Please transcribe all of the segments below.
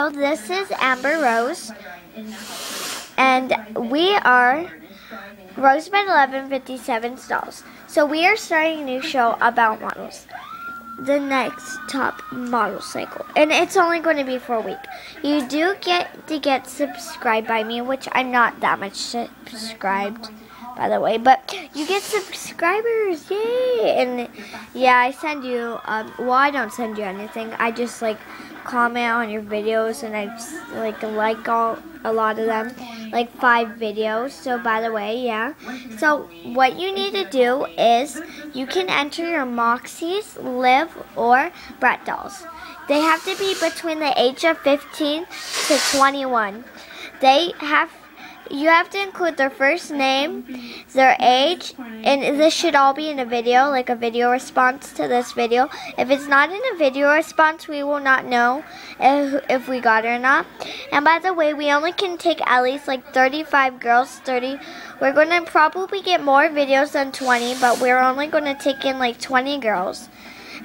So this is Amber Rose, and we are Rosebud 1157 Stalls. So we are starting a new show about models, the next top model cycle, and it's only going to be for a week. You do get to get subscribed by me, which I'm not that much subscribed, by the way, but you get subscribers, yay! And yeah, I send you, well, I don't send you anything, I just comment on your videos, and I like a lot of them, like 5 videos. So by the way, yeah, so what you need to do is you can enter your Moxies, Liv, or Brat dolls. They have to be between the age of 15 to 21. You have to include their first name, their age, and this should all be in a video, like a video response to this video. If it's not in a video response, we will not know if we got it or not. And by the way, we only can take at least like 35 girls, 30. We're going to probably get more videos than 20, but we're only going to take in like 20 girls.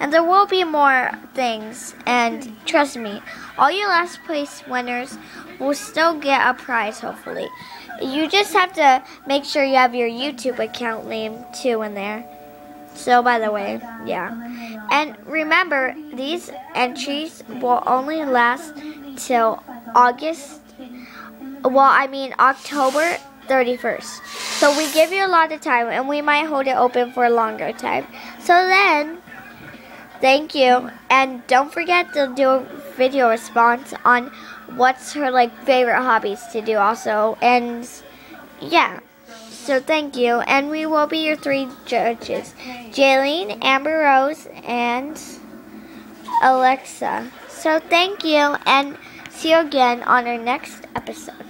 And there will be more things, and trust me, all your last place winners will still get a prize, hopefully. You just have to make sure you have your YouTube account name too in there. So by the way, yeah. And remember, these entries will only last till October 31st. So we give you a lot of time, and we might hold it open for a longer time. So then, thank you, and don't forget to do a video response on what's her favorite hobbies to do also, and yeah, so thank you, and we will be your 3 judges, Jaylene, Amber Rose, and Alexa. So thank you, and see you again on our next episode.